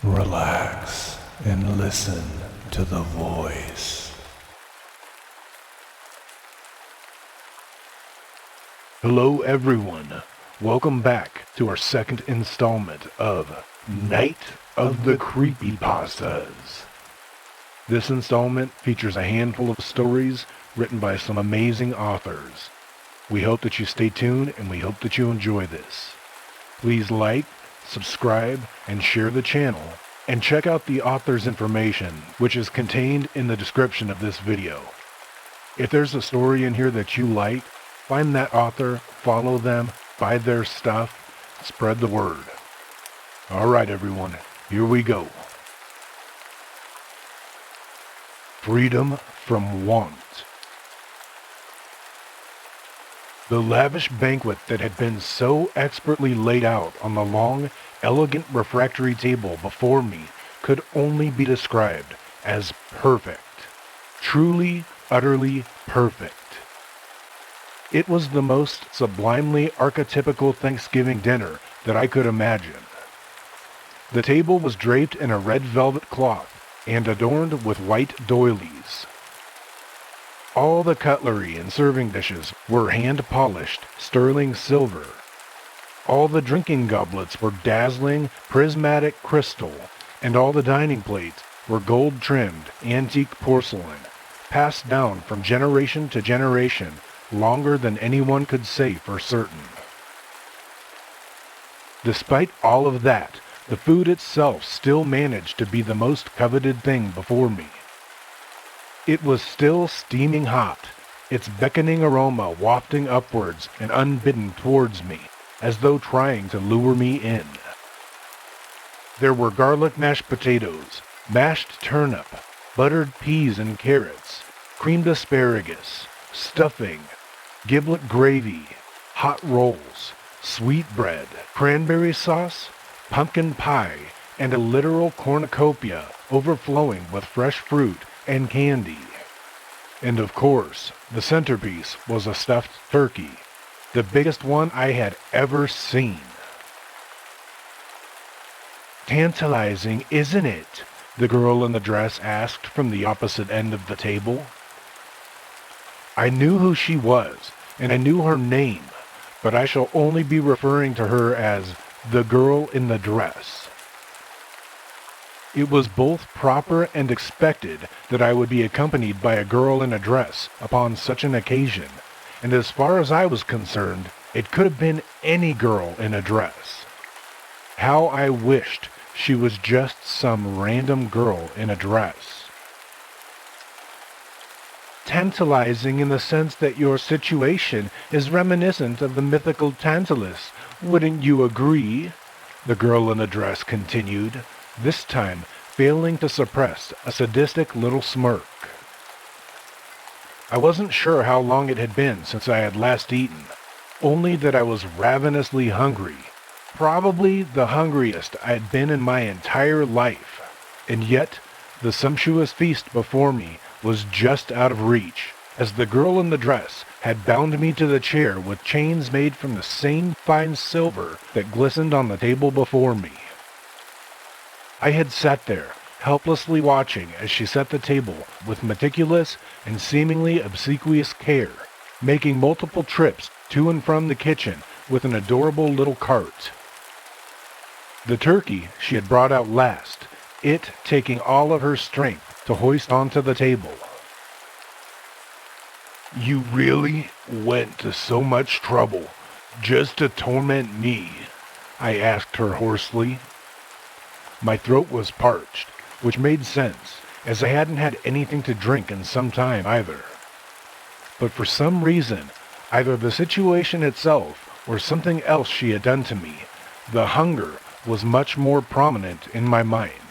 Relax and listen to the voice. Hello everyone, welcome back to our second installment of Night of the CreepyPastas. This installment features a handful of stories written by some amazing authors. We hope that you stay tuned and we hope that you enjoy this. Please like, subscribe, and share the channel, and check out the author's information, which is contained in the description of this video. If there's a story in here that you like, find that author, follow them, buy their stuff, spread the word. Alright everyone, here we go. Freedom from Want. The lavish banquet that had been so expertly laid out on the long, elegant refractory table before me could only be described as perfect. Truly, utterly perfect. It was the most sublimely archetypical Thanksgiving dinner that I could imagine. The table was draped in a red velvet cloth and adorned with white doilies. All the cutlery and serving dishes were hand-polished sterling silver. All the drinking goblets were dazzling prismatic crystal, and all the dining plates were gold-trimmed antique porcelain, passed down from generation to generation longer than anyone could say for certain. Despite all of that, the food itself still managed to be the most coveted thing before me. It was still steaming hot, its beckoning aroma wafting upwards and unbidden towards me, as though trying to lure me in. There were garlic mashed potatoes, mashed turnip, buttered peas and carrots, creamed asparagus, stuffing, giblet gravy, hot rolls, sweetbread, cranberry sauce, pumpkin pie, and a literal cornucopia overflowing with fresh fruit and candy. And of course, the centerpiece was a stuffed turkey, the biggest one I had ever seen. "Tantalizing, isn't it?" the girl in the dress asked from the opposite end of the table. I knew who she was, and I knew her name, but I shall only be referring to her as the girl in the dress. It was both proper and expected that I would be accompanied by a girl in a dress upon such an occasion, and as far as I was concerned, it could have been any girl in a dress. How I wished she was just some random girl in a dress. "Tantalizing in the sense that your situation is reminiscent of the mythical Tantalus, wouldn't you agree?" the girl in the dress continued, this time failing to suppress a sadistic little smirk. I wasn't sure how long it had been since I had last eaten, only that I was ravenously hungry, probably the hungriest I had been in my entire life, and yet the sumptuous feast before me was just out of reach, as the girl in the dress had bound me to the chair with chains made from the same fine silver that glistened on the table before me. I had sat there, helplessly watching as she set the table with meticulous and seemingly obsequious care, making multiple trips to and from the kitchen with an adorable little cart. The turkey she had brought out last, it taking all of her strength to hoist onto the table. "You really went to so much trouble just to torment me?" I asked her hoarsely. My throat was parched, which made sense, as I hadn't had anything to drink in some time either. But for some reason, either the situation itself or something else she had done to me, the hunger was much more prominent in my mind.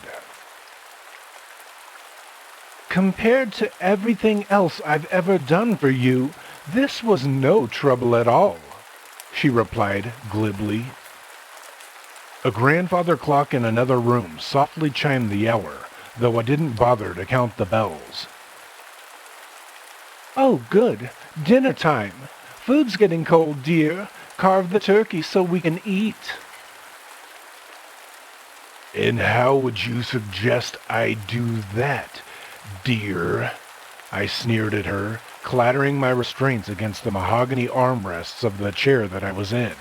"Compared to everything else I've ever done for you, this was no trouble at all," she replied glibly. A grandfather clock in another room softly chimed the hour, though I didn't bother to count the bells. "Oh, good. Dinner time. Food's getting cold, dear. Carve the turkey so we can eat." And how would you suggest I do that, dear? I sneered at her, clattering my restraints against the mahogany armrests of the chair that I was in,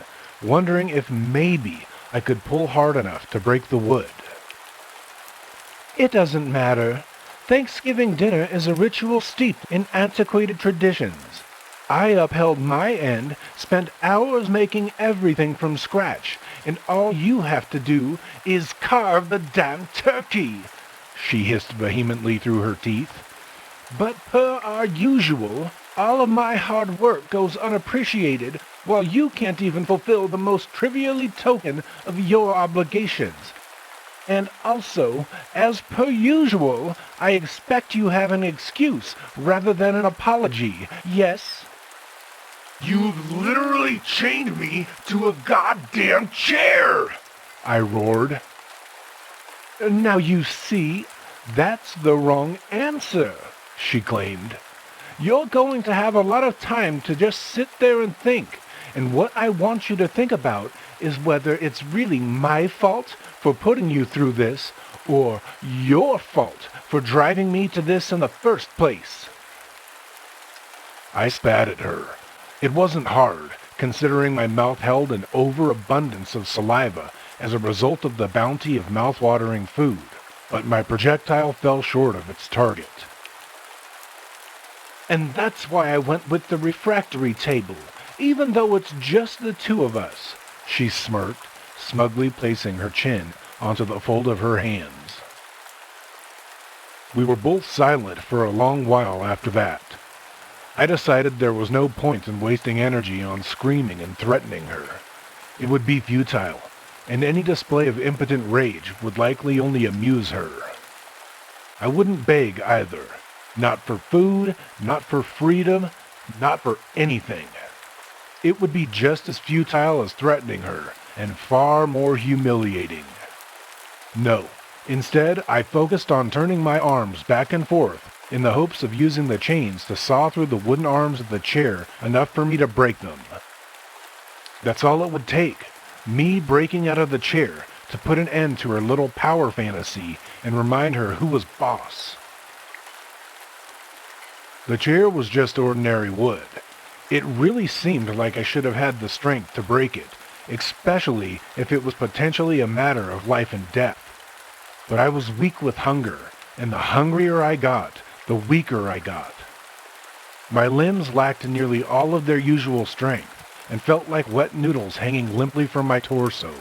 wondering if maybe I could pull hard enough to break the wood. It doesn't matter. Thanksgiving dinner is a ritual steeped in antiquated traditions. I upheld my end, spent hours making everything from scratch, and all you have to do is carve the damn turkey, she hissed vehemently through her teeth. But per our usual, all of my hard work goes unappreciated, while you can't even fulfill the most trivially token of your obligations. And also, as per usual, I expect you have an excuse rather than an apology, yes? You've literally chained me to a goddamn chair! I roared. Now you see, that's the wrong answer, she claimed. You're going to have a lot of time to just sit there and think, and what I want you to think about is whether it's really my fault for putting you through this, or your fault for driving me to this in the first place. I spat at her. It wasn't hard, considering my mouth held an overabundance of saliva as a result of the bounty of mouth-watering food, but my projectile fell short of its target. And that's why I went with the refractory table, even though it's just the two of us, she smirked, smugly placing her chin onto the fold of her hands. We were both silent for a long while after that. I decided there was no point in wasting energy on screaming and threatening her. It would be futile, and any display of impotent rage would likely only amuse her. I wouldn't beg either. Not for food, not for freedom, not for anything. It would be just as futile as threatening her, and far more humiliating. No, instead I focused on turning my arms back and forth in the hopes of using the chains to saw through the wooden arms of the chair enough for me to break them. That's all it would take, me breaking out of the chair to put an end to her little power fantasy and remind her who was boss. The chair was just ordinary wood. It really seemed like I should have had the strength to break it, especially if it was potentially a matter of life and death. But I was weak with hunger, and the hungrier I got, the weaker I got. My limbs lacked nearly all of their usual strength, and felt like wet noodles hanging limply from my torso.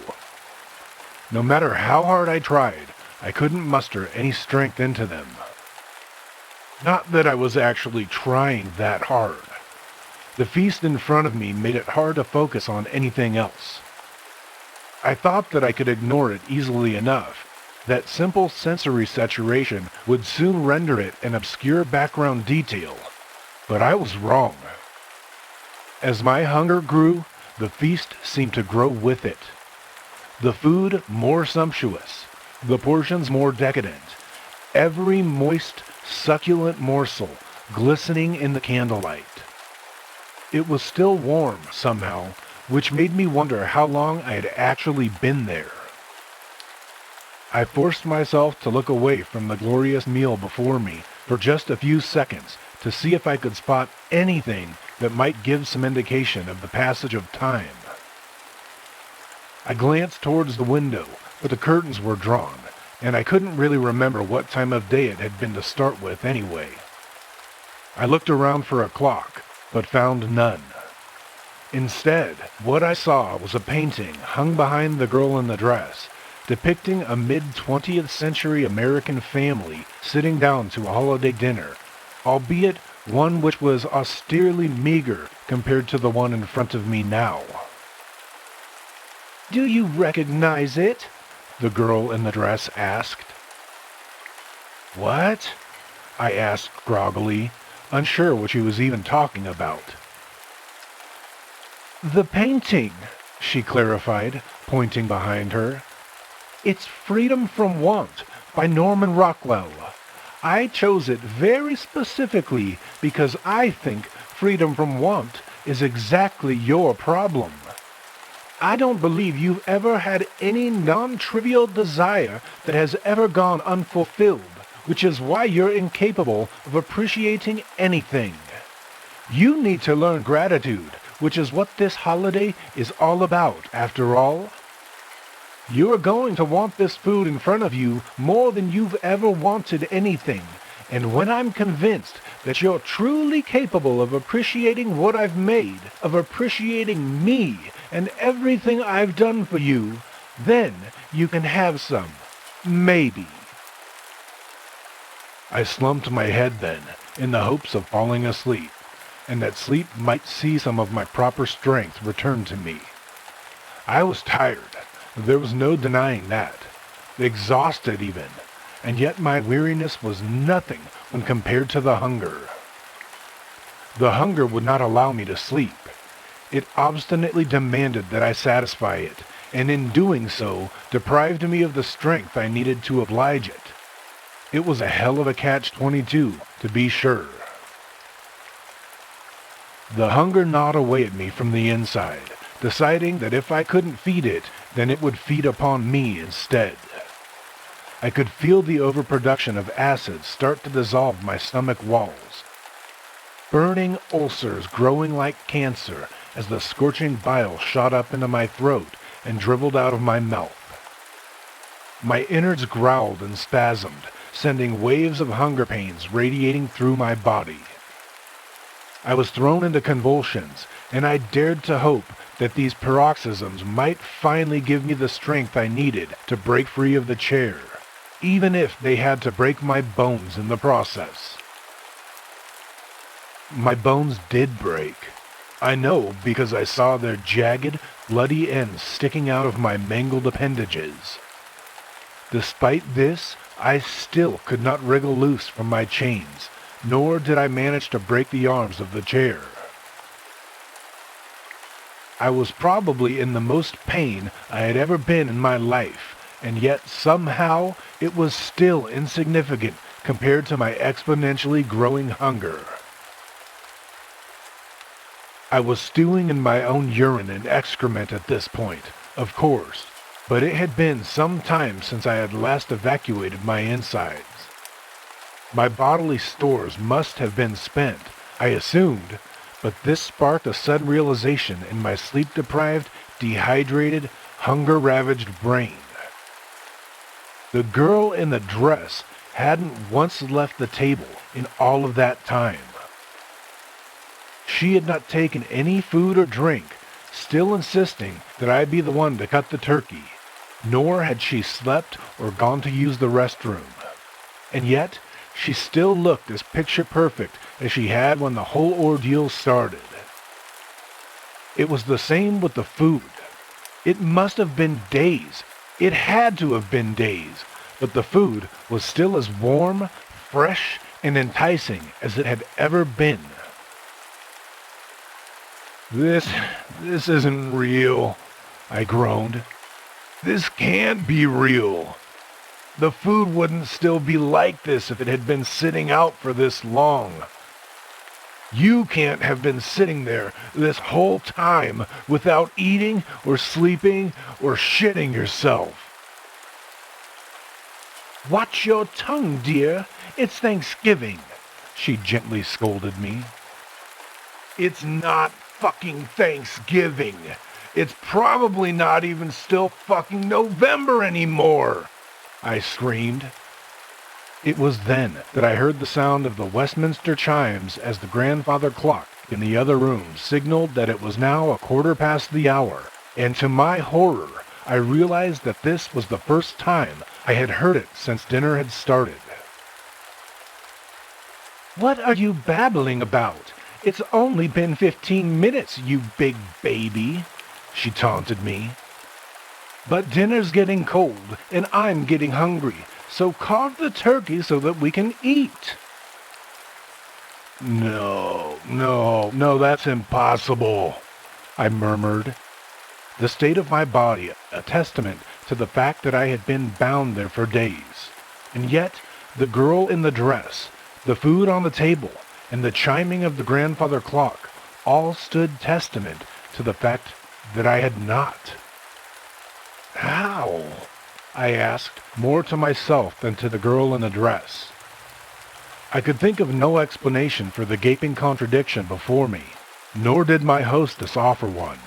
No matter how hard I tried, I couldn't muster any strength into them. Not that I was actually trying that hard. The feast in front of me made it hard to focus on anything else. I thought that I could ignore it easily enough, that simple sensory saturation would soon render it an obscure background detail, but I was wrong. As my hunger grew, the feast seemed to grow with it. The food more sumptuous, the portions more decadent, every moist, succulent morsel glistening in the candlelight. It was still warm, somehow, which made me wonder how long I had actually been there. I forced myself to look away from the glorious meal before me for just a few seconds to see if I could spot anything that might give some indication of the passage of time. I glanced towards the window, but the curtains were drawn, and I couldn't really remember what time of day it had been to start with anyway. I looked around for a clock, but found none. Instead, what I saw was a painting hung behind the girl in the dress, depicting a mid-20th century American family sitting down to a holiday dinner, albeit one which was austerely meager compared to the one in front of me now. "Do you recognize it?" the girl in the dress asked. "What?" I asked groggily, unsure what she was even talking about. "The painting," she clarified, pointing behind her. "It's Freedom from Want by Norman Rockwell. I chose it very specifically because I think freedom from want is exactly your problem. I don't believe you've ever had any non-trivial desire that has ever gone unfulfilled, which is why you're incapable of appreciating anything. You need to learn gratitude, which is what this holiday is all about, after all. You are going to want this food in front of you more than you've ever wanted anything, and when I'm convinced that you're truly capable of appreciating what I've made, of appreciating me and everything I've done for you, then you can have some. Maybe. I slumped my head then, in the hopes of falling asleep, and that sleep might see some of my proper strength return to me. I was tired. There was no denying that. Exhausted even. And yet my weariness was nothing when compared to the hunger. The hunger would not allow me to sleep. It obstinately demanded that I satisfy it, and in doing so, deprived me of the strength I needed to oblige it. It was a hell of a catch-22, to be sure. The hunger gnawed away at me from the inside, deciding that if I couldn't feed it, then it would feed upon me instead. I could feel the overproduction of acid start to dissolve my stomach walls. Burning ulcers growing like cancer as the scorching bile shot up into my throat and dribbled out of my mouth. My innards growled and spasmed, sending waves of hunger pains radiating through my body. I was thrown into convulsions, and I dared to hope that these paroxysms might finally give me the strength I needed to break free of the chair, even if they had to break my bones in the process. My bones did break. I know because I saw their jagged, bloody ends sticking out of my mangled appendages. Despite this, I still could not wriggle loose from my chains, nor did I manage to break the arms of the chair. I was probably in the most pain I had ever been in my life, and yet somehow it was still insignificant compared to my exponentially growing hunger. I was stewing in my own urine and excrement at this point, of course, but it had been some time since I had last evacuated my insides. My bodily stores must have been spent, I assumed, but this sparked a sudden realization in my sleep-deprived, dehydrated, hunger-ravaged brain. The girl in the dress hadn't once left the table in all of that time. She had not taken any food or drink, still insisting that I be the one to cut the turkey, nor had she slept or gone to use the restroom. And yet, she still looked as picture-perfect as she had when the whole ordeal started. It was the same with the food. It must have been days. It had to have been days, but the food was still as warm, fresh, and enticing as it had ever been. This isn't real, I groaned. This can't be real. The food wouldn't still be like this if it had been sitting out for this long. You can't have been sitting there this whole time without eating or sleeping or shitting yourself. Watch your tongue, dear. It's Thanksgiving, she gently scolded me. It's not fucking Thanksgiving. It's probably not even still fucking November anymore, I screamed. It was then that I heard the sound of the Westminster chimes as the grandfather clock in the other room signaled that it was now 1/4 the hour, and to my horror, I realized that this was the first time I had heard it since dinner had started. What are you babbling about? It's only been 15 minutes, you big baby, she taunted me. But dinner's getting cold, and I'm getting hungry, so carve the turkey so that we can eat. No, that's impossible, I murmured. The state of my body, a testament to the fact that I had been bound there for days. And yet, the girl in the dress, the food on the table, and the chiming of the grandfather clock all stood testament to the fact that I had not. How? I asked, more to myself than to the girl in the dress. I could think of no explanation for the gaping contradiction before me, nor did my hostess offer one.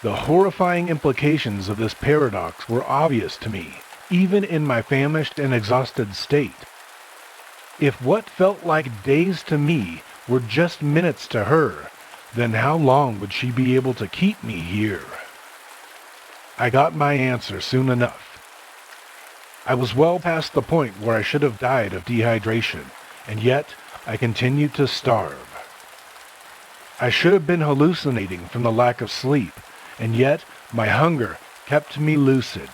The horrifying implications of this paradox were obvious to me, even in my famished and exhausted state. If what felt like days to me were just minutes to her, then how long would she be able to keep me here? I got my answer soon enough. I was well past the point where I should have died of dehydration, and yet I continued to starve. I should have been hallucinating from the lack of sleep, and yet my hunger kept me lucid.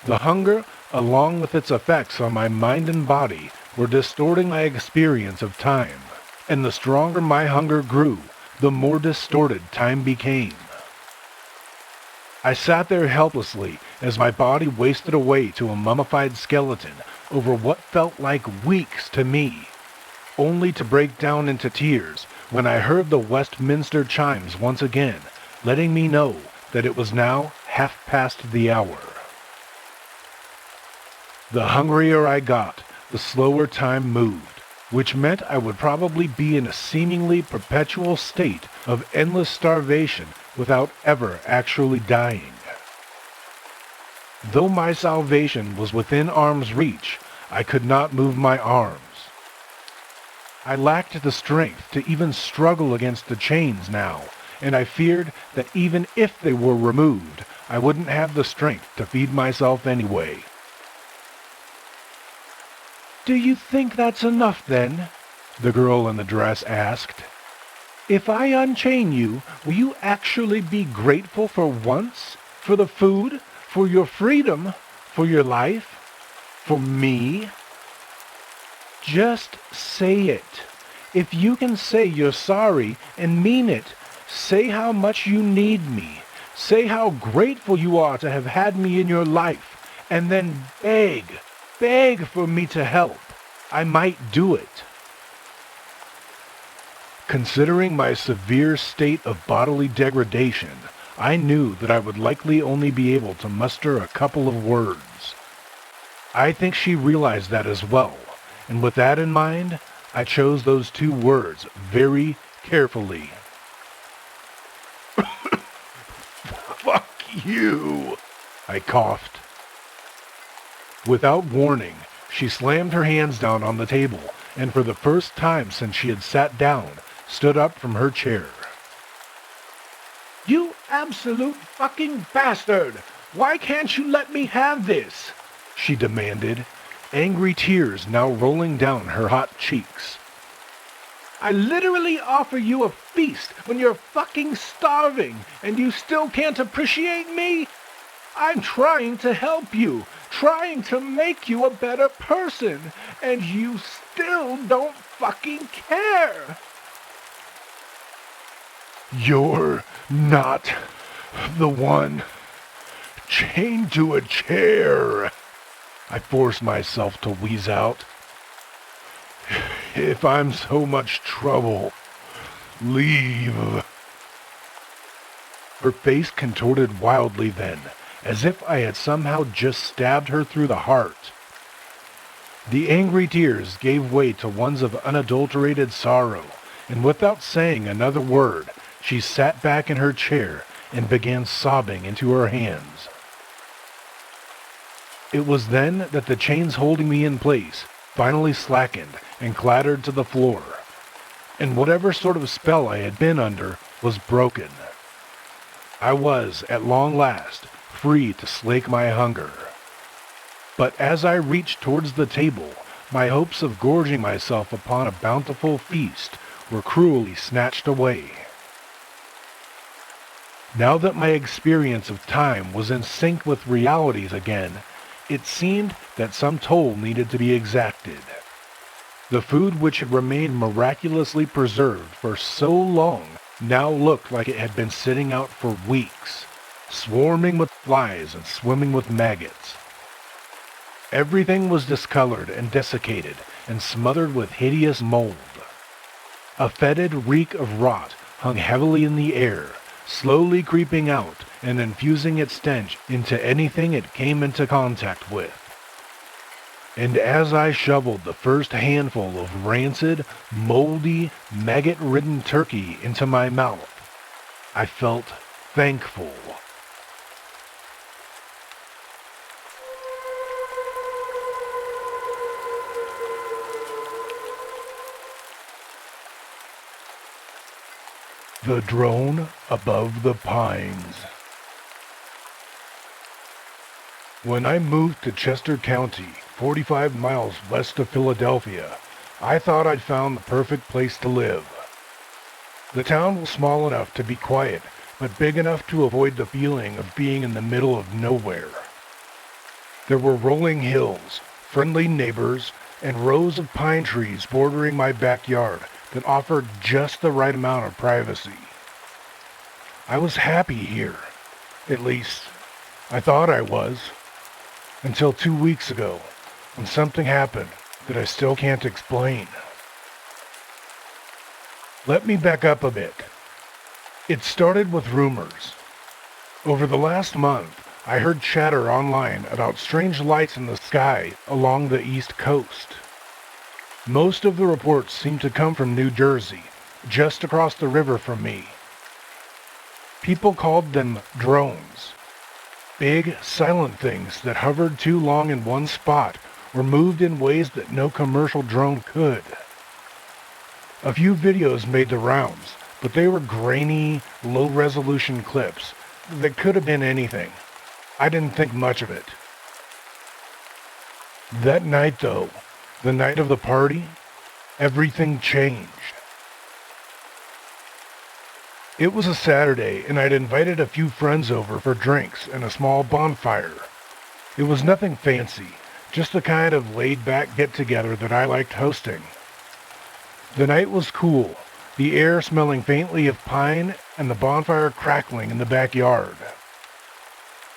The hunger, along with its effects on my mind and body, were distorting my experience of time, and the stronger my hunger grew, the more distorted time became. I sat there helplessly as my body wasted away to a mummified skeleton over what felt like weeks to me, only to break down into tears when I heard the Westminster chimes once again, letting me know that it was now 1/2 the hour. The hungrier I got, the slower time moved, which meant I would probably be in a seemingly perpetual state of endless starvation without ever actually dying. Though my salvation was within arm's reach, I could not move my arms. I lacked the strength to even struggle against the chains now, and I feared that even if they were removed, I wouldn't have the strength to feed myself anyway. "Do you think that's enough, then?" the girl in the dress asked. "If I unchain you, will you actually be grateful for once? For the food? For your freedom? For your life? For me? Just say it. If you can say you're sorry and mean it, say how much you need me. Say how grateful you are to have had me in your life, and then beg for me to help. I might do it." Considering my severe state of bodily degradation, I knew that I would likely only be able to muster a couple of words. I think she realized that as well, and with that in mind, I chose those 2 words very carefully. "Fuck you," I coughed. Without warning, she slammed her hands down on the table, and for the first time since she had sat down, stood up from her chair. "You absolute fucking bastard! Why can't you let me have this?" she demanded, angry tears now rolling down her hot cheeks. "I literally offer you a feast when you're fucking starving, and you still can't appreciate me? I'm trying to help you, trying to make you a better person, and you still don't fucking care." "You're not the one chained to a chair," I forced myself to wheeze out. "If I'm so much trouble, leave." Her face contorted wildly then, as if I had somehow just stabbed her through the heart. The angry tears gave way to ones of unadulterated sorrow, and without saying another word, she sat back in her chair and began sobbing into her hands. It was then that the chains holding me in place finally slackened and clattered to the floor, and whatever sort of spell I had been under was broken. I was, at long last, free to slake my hunger. But as I reached towards the table, my hopes of gorging myself upon a bountiful feast were cruelly snatched away. Now that my experience of time was in sync with realities again, it seemed that some toll needed to be exacted. The food which had remained miraculously preserved for so long now looked like it had been sitting out for weeks, swarming with flies and swimming with maggots. Everything was discolored and desiccated and smothered with hideous mold. A fetid reek of rot hung heavily in the air, slowly creeping out and infusing its stench into anything it came into contact with. And as I shoveled the first handful of rancid, moldy, maggot-ridden turkey into my mouth, I felt thankful. The drone above the pines. When I moved to Chester County, 45 miles west of Philadelphia, I thought I'd found the perfect place to live. The town was small enough to be quiet, but big enough to avoid the feeling of being in the middle of nowhere. There were rolling hills, friendly neighbors, and rows of pine trees bordering my backyard that offered just the right amount of privacy. I was happy here. At least, I thought I was. Until 2 weeks ago, when something happened that I still can't explain. Let me back up a bit. It started with rumors. Over the last month, I heard chatter online about strange lights in the sky along the East Coast. Most of the reports seemed to come from New Jersey, just across the river from me. People called them drones. Big, silent things that hovered too long in one spot or moved in ways that no commercial drone could. A few videos made the rounds, but they were grainy, low-resolution clips that could have been anything. I didn't think much of it. That night, though, the night of the party, everything changed. It was a Saturday, and I'd invited a few friends over for drinks and a small bonfire. It was nothing fancy, just the kind of laid-back get-together that I liked hosting. The night was cool, the air smelling faintly of pine and the bonfire crackling in the backyard.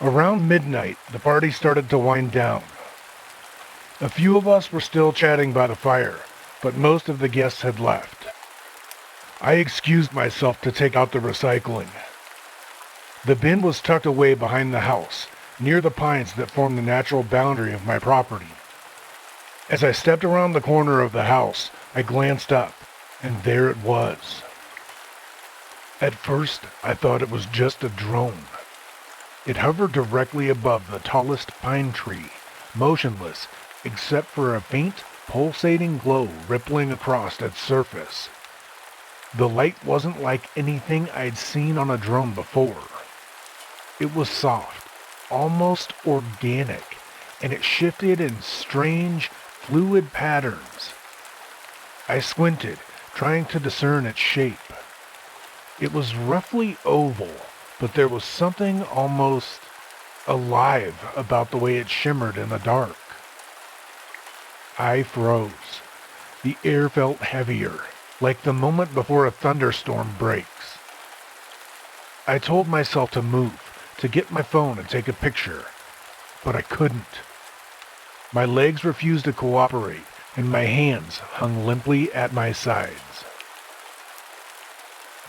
Around midnight, the party started to wind down. A few of us were still chatting by the fire, but most of the guests had left. I excused myself to take out the recycling. The bin was tucked away behind the house, near the pines that form the natural boundary of my property. As I stepped around the corner of the house, I glanced up, and there it was. At first, I thought it was just a drone. It hovered directly above the tallest pine tree, motionless, except for a faint, pulsating glow rippling across its surface. The light wasn't like anything I'd seen on a drone before. It was soft, almost organic, and it shifted in strange, fluid patterns. I squinted, trying to discern its shape. It was roughly oval, but there was something almost alive about the way it shimmered in the dark. I froze. The air felt heavier, like the moment before a thunderstorm breaks. I told myself to move, to get my phone and take a picture, but I couldn't. My legs refused to cooperate, and my hands hung limply at my sides.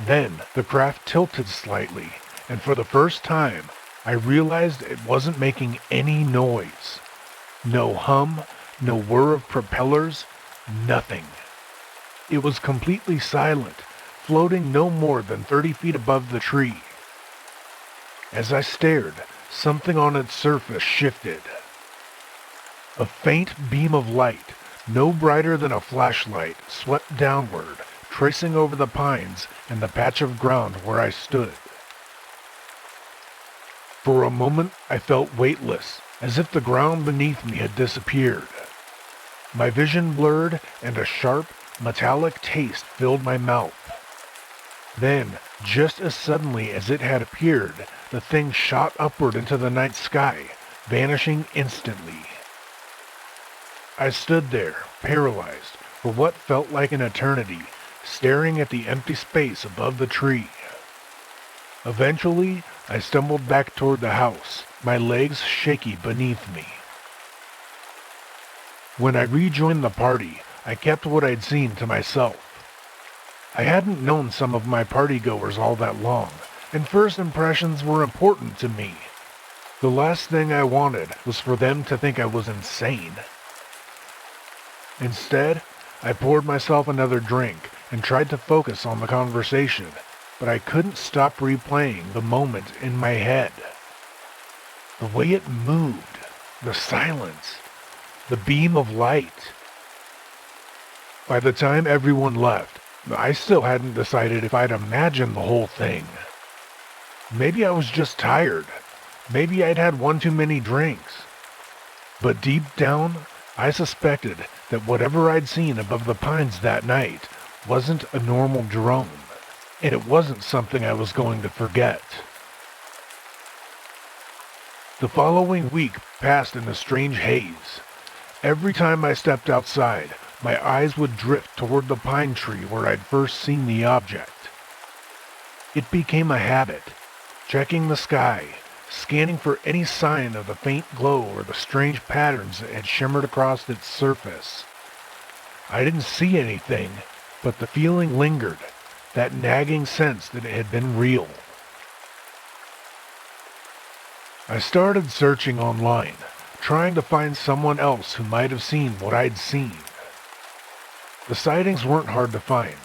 Then the craft tilted slightly, and for the first time, I realized it wasn't making any noise. No hum, no whir of propellers, nothing. It was completely silent, floating no more than 30 feet above the tree. As I stared, something on its surface shifted. A faint beam of light, no brighter than a flashlight, swept downward, tracing over the pines and the patch of ground where I stood. For a moment, I felt weightless, as if the ground beneath me had disappeared. My vision blurred, and a sharp, metallic taste filled my mouth. Then, just as suddenly as it had appeared, the thing shot upward into the night sky, vanishing instantly. I stood there, paralyzed, for what felt like an eternity, staring at the empty space above the tree. Eventually, I stumbled back toward the house, my legs shaky beneath me. When I rejoined the party, I kept what I'd seen to myself. I hadn't known some of my partygoers all that long, and first impressions were important to me. The last thing I wanted was for them to think I was insane. Instead, I poured myself another drink and tried to focus on the conversation, but I couldn't stop replaying the moment in my head. The way it moved, the silence, the beam of light. By the time everyone left, I still hadn't decided if I'd imagined the whole thing. Maybe I was just tired. Maybe I'd had one too many drinks. But deep down, I suspected that whatever I'd seen above the pines that night wasn't a normal drone, and it wasn't something I was going to forget. The following week passed in a strange haze. Every time I stepped outside, my eyes would drift toward the pine tree where I'd first seen the object. It became a habit, checking the sky, scanning for any sign of the faint glow or the strange patterns that had shimmered across its surface. I didn't see anything, but the feeling lingered, that nagging sense that it had been real. I started searching online, trying to find someone else who might have seen what I'd seen. The sightings weren't hard to find.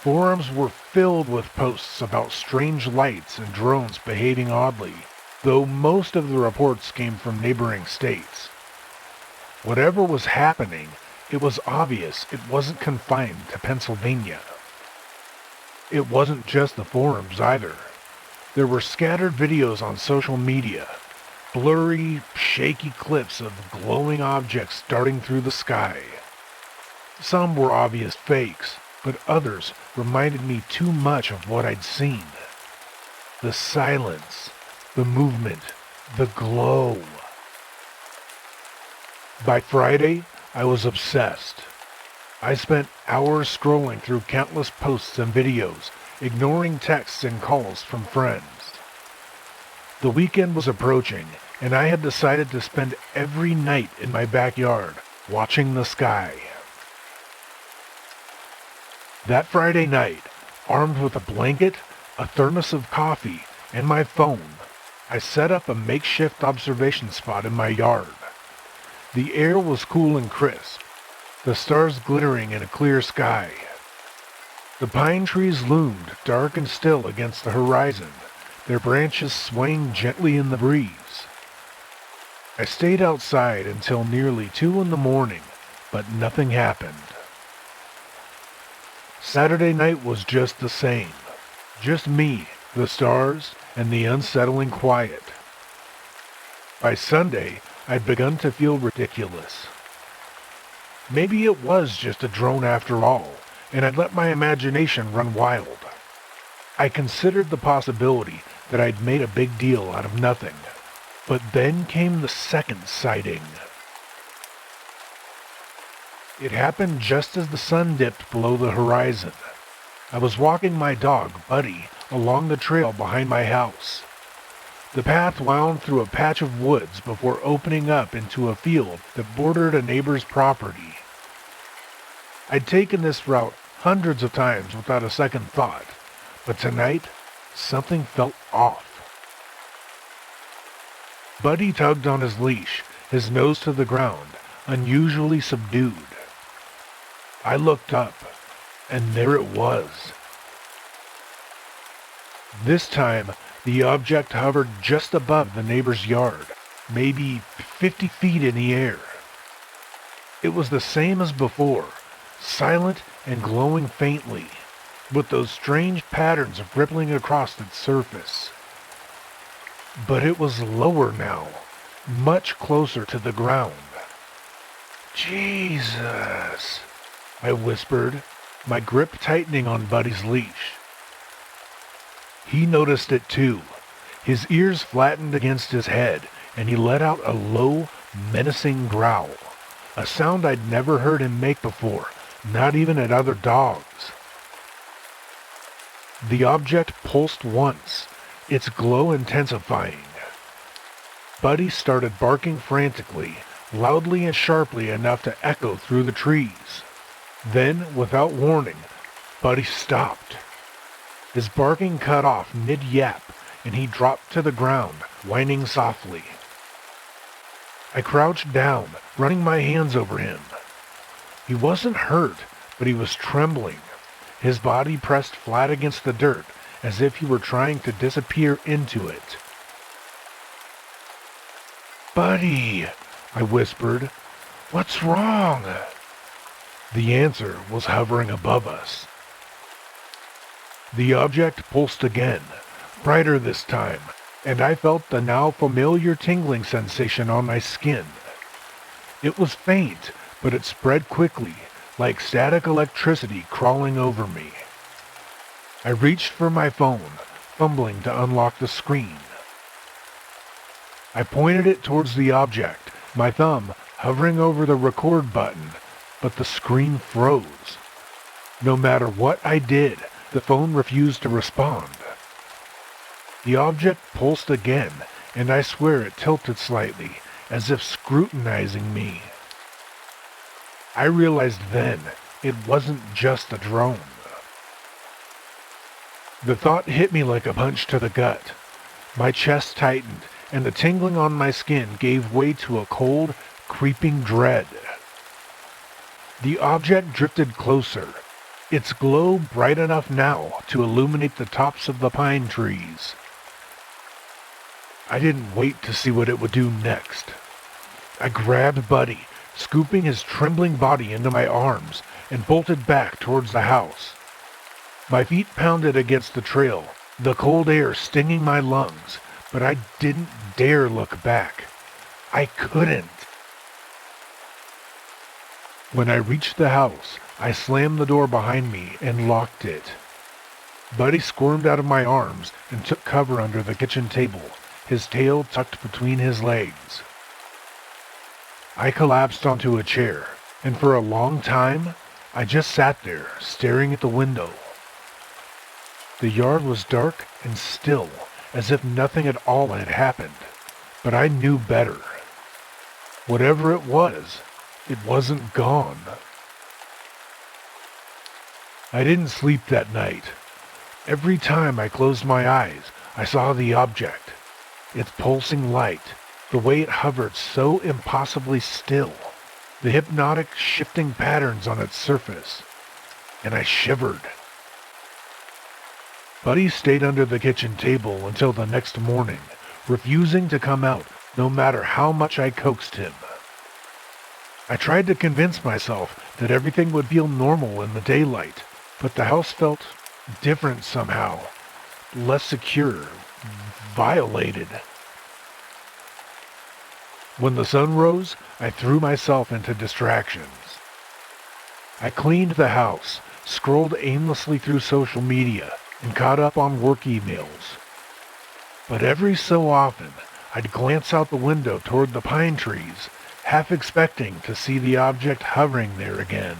Forums were filled with posts about strange lights and drones behaving oddly, though most of the reports came from neighboring states. Whatever was happening, it was obvious it wasn't confined to Pennsylvania. It wasn't just the forums either. There were scattered videos on social media, blurry, shaky clips of glowing objects darting through the sky. Some were obvious fakes, but others reminded me too much of what I'd seen. The silence, the movement, the glow. By Friday, I was obsessed. I spent hours scrolling through countless posts and videos, ignoring texts and calls from friends. The weekend was approaching, and I had decided to spend every night in my backyard, watching the sky. That Friday night, armed with a blanket, a thermos of coffee, and my phone, I set up a makeshift observation spot in my yard. The air was cool and crisp, the stars glittering in a clear sky. The pine trees loomed dark and still against the horizon, their branches swaying gently in the breeze. I stayed outside until nearly 2 in the morning, but nothing happened. Saturday night was just the same. Just me, the stars, and the unsettling quiet. By Sunday, I'd begun to feel ridiculous. Maybe it was just a drone after all, and I'd let my imagination run wild. I considered the possibility that I'd made a big deal out of nothing. But then came the second sighting. It happened just as the sun dipped below the horizon. I was walking my dog, Buddy, along the trail behind my house. The path wound through a patch of woods before opening up into a field that bordered a neighbor's property. I'd taken this route hundreds of times without a second thought, but tonight, something felt off. Buddy tugged on his leash, his nose to the ground, unusually subdued. I looked up, and there it was. This time, the object hovered just above the neighbor's yard, maybe 50 feet in the air. It was the same as before, silent and glowing faintly, with those strange patterns rippling across its surface. But it was lower now, much closer to the ground. "Jesus," I whispered, my grip tightening on Buddy's leash. He noticed it too. His ears flattened against his head, and he let out a low, menacing growl, a sound I'd never heard him make before, not even at other dogs. The object pulsed once, its glow intensifying. Buddy started barking frantically, loudly and sharply enough to echo through the trees. Then, without warning, Buddy stopped. His barking cut off mid-yap, and he dropped to the ground, whining softly. I crouched down, running my hands over him. He wasn't hurt, but he was trembling, his body pressed flat against the dirt, as if he were trying to disappear into it. "Buddy," I whispered, "what's wrong?" The answer was hovering above us. The object pulsed again, brighter this time, and I felt the now familiar tingling sensation on my skin. It was faint, but it spread quickly, like static electricity crawling over me. I reached for my phone, fumbling to unlock the screen. I pointed it towards the object, my thumb hovering over the record button, but the screen froze. No matter what I did, the phone refused to respond. The object pulsed again, and I swear it tilted slightly, as if scrutinizing me. I realized then it wasn't just a drone. The thought hit me like a punch to the gut. My chest tightened, and the tingling on my skin gave way to a cold, creeping dread. The object drifted closer, its glow bright enough now to illuminate the tops of the pine trees. I didn't wait to see what it would do next. I grabbed Buddy, scooping his trembling body into my arms, and bolted back towards the house. My feet pounded against the trail, the cold air stinging my lungs, but I didn't dare look back. I couldn't. When I reached the house, I slammed the door behind me and locked it. Buddy squirmed out of my arms and took cover under the kitchen table, his tail tucked between his legs. I collapsed onto a chair, and for a long time, I just sat there, staring at the window. The yard was dark and still, as if nothing at all had happened, but I knew better. Whatever it wasn't gone. I didn't sleep that night. Every time I closed my eyes, I saw the object, its pulsing light, the way it hovered so impossibly still, the hypnotic shifting patterns on its surface, and I shivered. Buddy stayed under the kitchen table until the next morning, refusing to come out no matter how much I coaxed him. I tried to convince myself that everything would feel normal in the daylight, but the house felt different somehow, less secure, violated. When the sun rose, I threw myself into distractions. I cleaned the house, scrolled aimlessly through social media, and caught up on work emails. But every so often, I'd glance out the window toward the pine trees, half expecting to see the object hovering there again.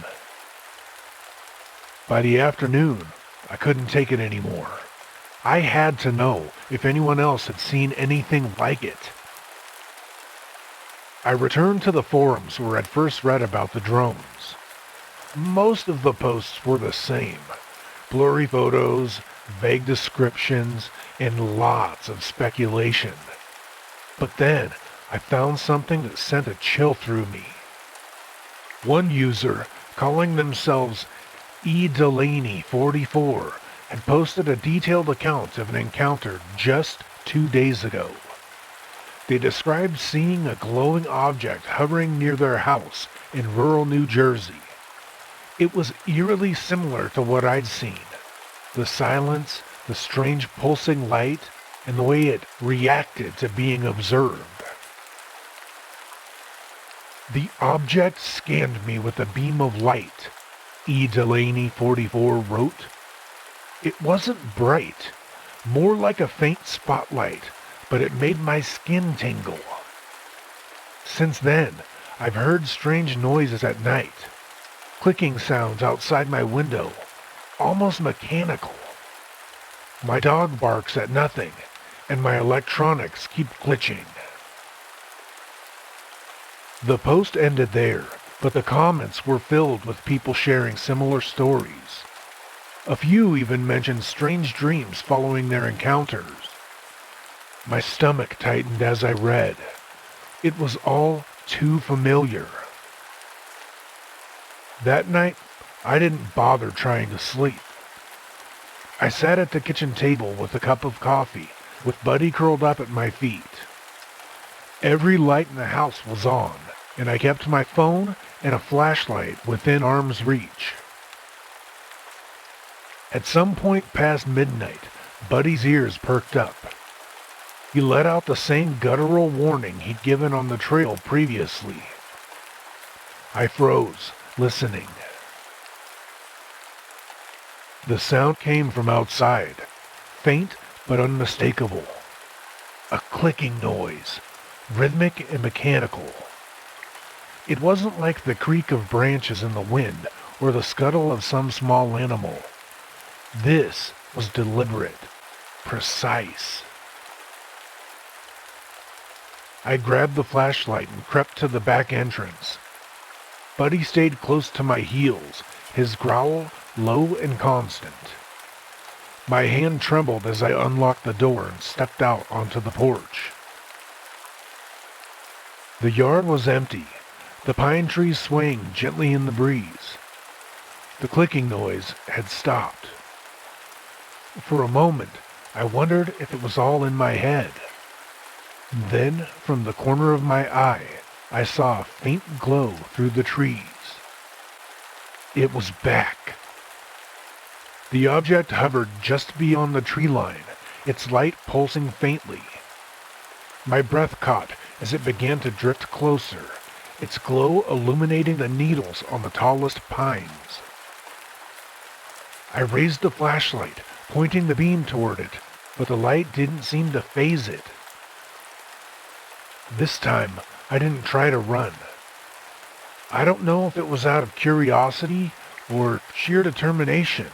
By the afternoon, I couldn't take it anymore. I had to know if anyone else had seen anything like it. I returned to the forums where I'd first read about the drones. Most of the posts were the same. Blurry photos, vague descriptions, and lots of speculation. But then, I found something that sent a chill through me. One user, calling themselves Delaney44, had posted a detailed account of an encounter just 2 days ago. They described seeing a glowing object hovering near their house in rural New Jersey. It was eerily similar to what I'd seen. The silence, the strange pulsing light, and the way it reacted to being observed. The object scanned me with a beam of light, Delaney44 wrote. It wasn't bright, more like a faint spotlight, but it made my skin tingle. Since then, I've heard strange noises at night, clicking sounds outside my window, almost mechanical. My dog barks at nothing, and my electronics keep glitching. The post ended there, but the comments were filled with people sharing similar stories. A few even mentioned strange dreams following their encounters. My stomach tightened as I read. It was all too familiar. That night, I didn't bother trying to sleep. I sat at the kitchen table with a cup of coffee, with Buddy curled up at my feet. Every light in the house was on, and I kept my phone and a flashlight within arm's reach. At some point past midnight, Buddy's ears perked up. He let out the same guttural warning he'd given on the trail previously. I froze, listening. The sound came from outside, faint but unmistakable. A clicking noise, rhythmic and mechanical. It wasn't like the creak of branches in the wind or the scuttle of some small animal. This was deliberate, precise. I grabbed the flashlight and crept to the back entrance. Buddy stayed close to my heels, his growl low and constant. My hand trembled as I unlocked the door and stepped out onto the porch. The yard was empty, the pine trees swaying gently in the breeze. The clicking noise had stopped. For a moment, I wondered if it was all in my head. Then, from the corner of my eye, I saw a faint glow through the trees. It was back. The object hovered just beyond the tree line, its light pulsing faintly. My breath caught as it began to drift closer, its glow illuminating the needles on the tallest pines. I raised the flashlight, pointing the beam toward it, but the light didn't seem to faze it. This time, I didn't try to run. I don't know if it was out of curiosity or sheer determination,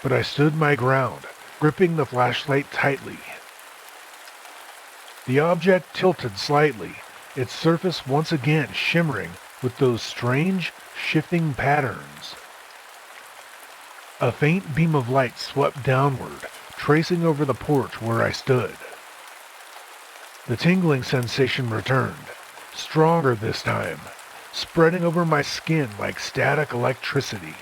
but I stood my ground, gripping the flashlight tightly. The object tilted slightly, its surface once again shimmering with those strange, shifting patterns. A faint beam of light swept downward, tracing over the porch where I stood. The tingling sensation returned, stronger this time, spreading over my skin like static electricity.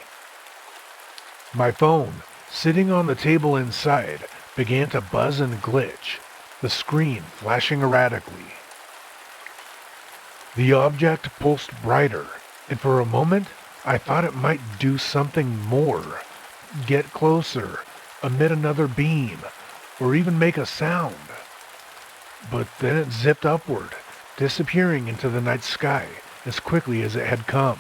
My phone, sitting on the table inside, began to buzz and glitch, the screen flashing erratically. The object pulsed brighter, and for a moment I thought it might do something more, get closer, emit another beam, or even make a sound. But then it zipped upward, disappearing into the night sky as quickly as it had come.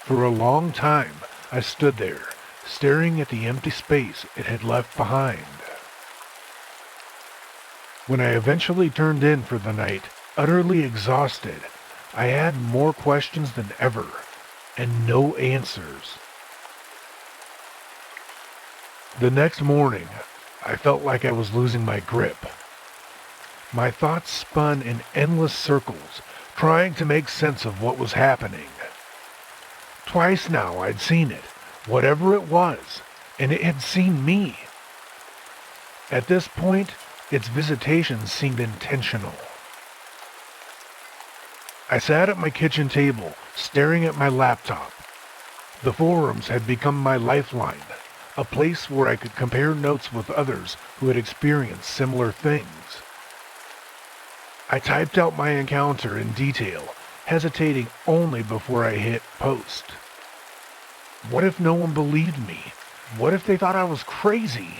For a long time, I stood there, staring at the empty space it had left behind. When I eventually turned in for the night, utterly exhausted, I had more questions than ever, and no answers. The next morning, I felt like I was losing my grip. My thoughts spun in endless circles, trying to make sense of what was happening. Twice now I'd seen it, whatever it was, and it had seen me. At this point, its visitation seemed intentional. I sat at my kitchen table, staring at my laptop. The forums had become my lifeline, a place where I could compare notes with others who had experienced similar things. I typed out my encounter in detail, hesitating only before I hit post. What if no one believed me? What if they thought I was crazy?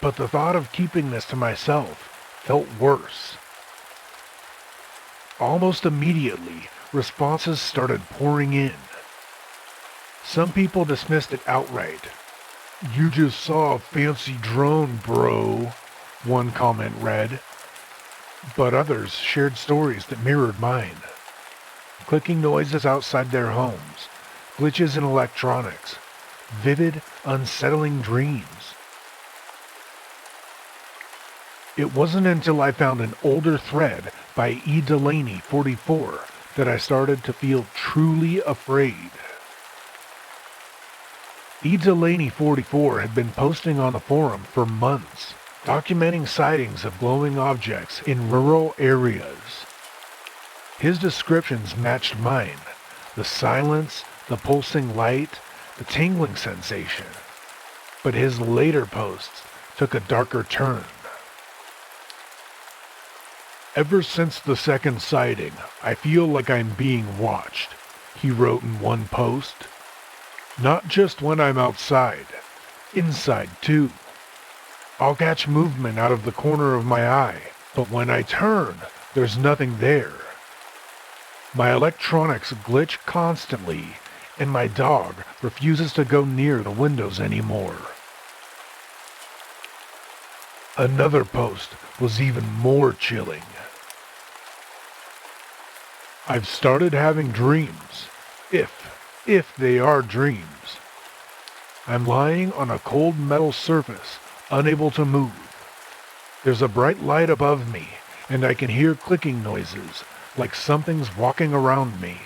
But the thought of keeping this to myself felt worse. Almost immediately, responses started pouring in. Some people dismissed it outright. "You just saw a fancy drone, bro," one comment read. But others shared stories that mirrored mine. Clicking noises outside their homes, glitches in electronics, vivid, unsettling dreams. It wasn't until I found an older thread by E. Delaney, 44, that I started to feel truly afraid. Delaney44 had been posting on the forum for months, documenting sightings of glowing objects in rural areas. His descriptions matched mine: the silence, the pulsing light, the tingling sensation. But his later posts took a darker turn. "Ever since the second sighting, I feel like I'm being watched," he wrote in one post. "Not just when I'm outside, inside too. I'll catch movement out of the corner of my eye, but when I turn, there's nothing there. My electronics glitch constantly, and my dog refuses to go near the windows anymore." Another post was even more chilling. "I've started having dreams, if they are dreams. I'm lying on a cold metal surface, unable to move. There's a bright light above me, and I can hear clicking noises, like something's walking around me.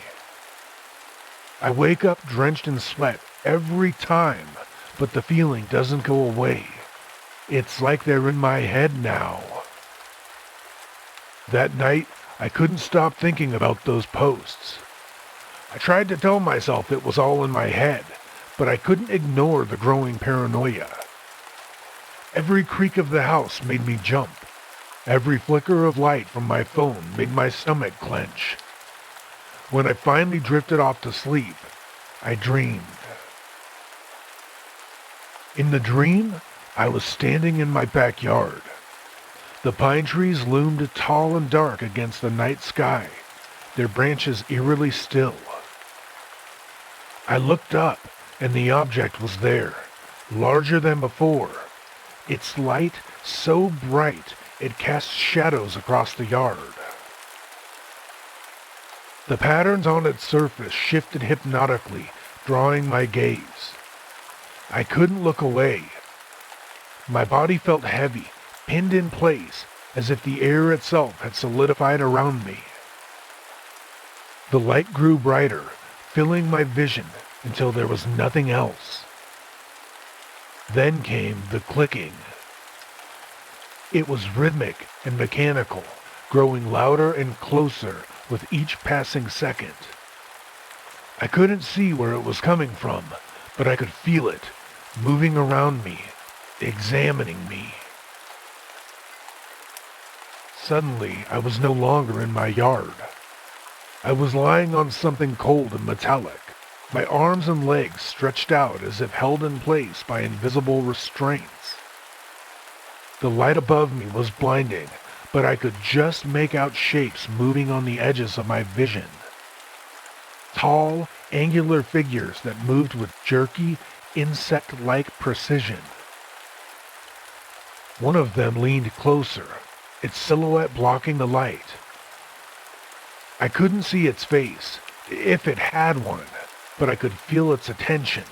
I wake up drenched in sweat every time, but the feeling doesn't go away. It's like they're in my head now." That night, I couldn't stop thinking about those posts. I tried to tell myself it was all in my head, but I couldn't ignore the growing paranoia. Every creak of the house made me jump. Every flicker of light from my phone made my stomach clench. When I finally drifted off to sleep, I dreamed. In the dream, I was standing in my backyard. The pine trees loomed tall and dark against the night sky, their branches eerily still. I looked up, and the object was there, larger than before. Its light so bright it cast shadows across the yard. The patterns on its surface shifted hypnotically, drawing my gaze. I couldn't look away. My body felt heavy, pinned in place, as if the air itself had solidified around me. The light grew brighter, filling my vision until there was nothing else. Then came the clicking. It was rhythmic and mechanical, growing louder and closer with each passing second. I couldn't see where it was coming from, but I could feel it, moving around me, examining me. Suddenly, I was no longer in my yard. I was lying on something cold and metallic, my arms and legs stretched out as if held in place by invisible restraints. The light above me was blinding, but I could just make out shapes moving on the edges of my vision. Tall, angular figures that moved with jerky, insect-like precision. One of them leaned closer, its silhouette blocking the light. I couldn't see its face, if it had one, but I could feel its attention.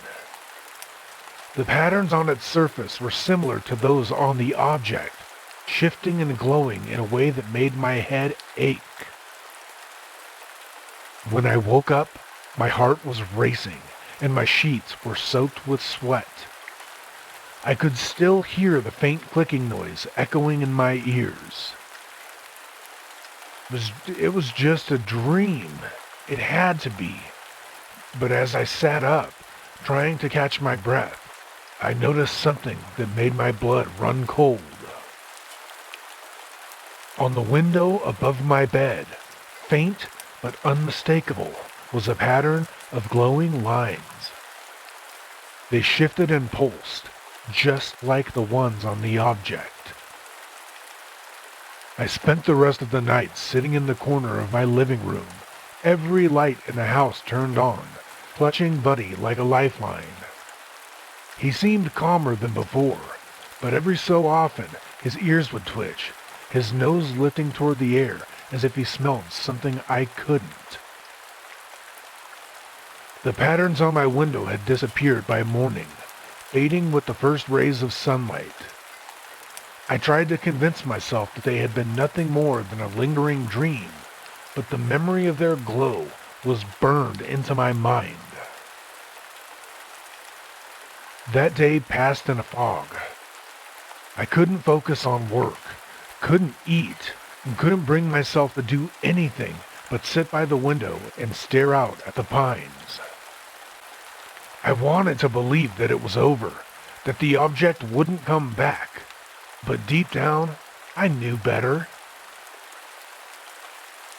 The patterns on its surface were similar to those on the object, shifting and glowing in a way that made my head ache. When I woke up, my heart was racing, and my sheets were soaked with sweat. I could still hear the faint clicking noise echoing in my ears. It was just a dream. It had to be. But as I sat up, trying to catch my breath, I noticed something that made my blood run cold. On the window above my bed, faint but unmistakable, was a pattern of glowing lines. They shifted and pulsed, just like the ones on the object. I spent the rest of the night sitting in the corner of my living room, every light in the house turned on, clutching Buddy like a lifeline. He seemed calmer than before, but every so often his ears would twitch, his nose lifting toward the air as if he smelled something I couldn't. The patterns on my window had disappeared by morning, fading with the first rays of sunlight. I tried to convince myself that they had been nothing more than a lingering dream, but the memory of their glow was burned into my mind. That day passed in a fog. I couldn't focus on work, couldn't eat, and couldn't bring myself to do anything but sit by the window and stare out at the pines. I wanted to believe that it was over, that the object wouldn't come back, but deep down, I knew better.